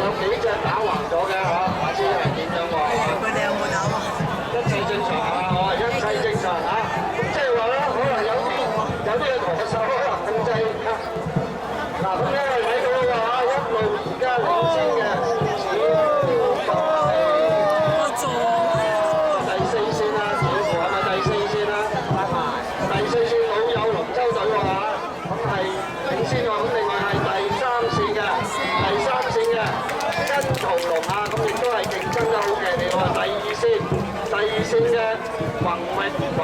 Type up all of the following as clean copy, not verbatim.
有幾隻打橫咗嘅嚇，唔知係點樣喎？佢哋有冇打橫？一切正常啊，一切正常嚇。咁即係話咧，可能有啲嘅舵手可能控制啊。嗱，咁咧睇到嘅話，一路而家領先嘅，似乎係第四線啦，似乎係咪第四線啦？第四線老友龍舟隊嘅話，咁係領先喎。咁另外係第三線嘅，跟圖龍啊，咁亦都係競爭得好劇烈喎。第二線嘅宏域龍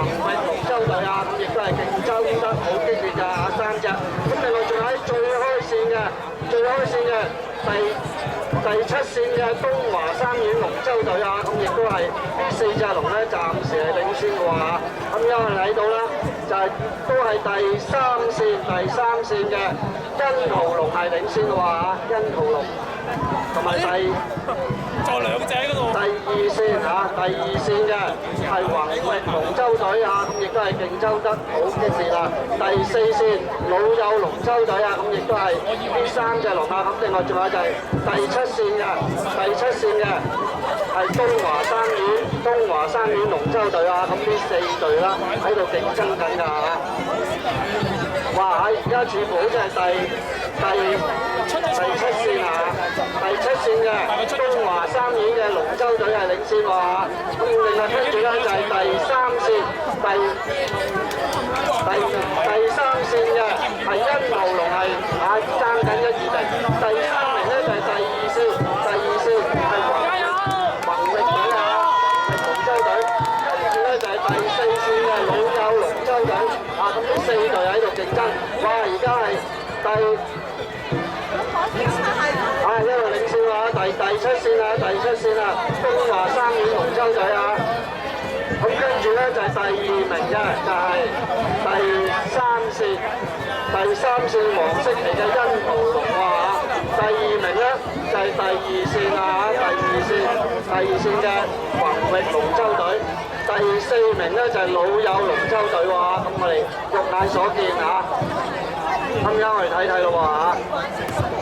舟隊啊，咁亦都係競爭得好激烈㗎3隻。咁另外仲喺最開線嘅第7線嘅東華三院龍舟隊啊，咁亦都係呢4隻龍咧，暫時係領先嘅喎。咁因為睇到啦，就係都係第三線嘅欣圖龍係領先嘅喎，欣圖龍同埋再兩隻嗰度。第二線嘅係宏域龍舟隊啊，咁亦都係競爭得好激烈啦。第4線老友龍舟隊啊，咁亦都係呢3隻龍啊。咁另外仲有就係第7線嘅係東華三院龍舟隊啊。咁呢4隊啦喺度競爭緊㗎嚇。哇！而家似乎好似係第7線啊，第7線嘅東華三院嘅龍舟隊係領先喎嚇。咁另外跟住咧就係第3線嘅係欣圖龍係爭緊1、2名。第3名咧就係第2線係宏域隊啊，係龍舟隊。跟住咧就係第4線嘅老友龍舟隊啊。咁呢4隊喺度競爭。哇！而家係一路領先喎，第7線啊，東華三院龍舟隊啊。咁跟住咧就係第2名嘅，就係第三線黃色旗嘅欣圖龍喎嚇。第2名咧就係第2線啊，第二線嘅宏域龍舟隊。第4名咧就係老友龍舟隊喎。咁我哋肉眼所見嚇。咁而家我哋睇睇咯喎嚇。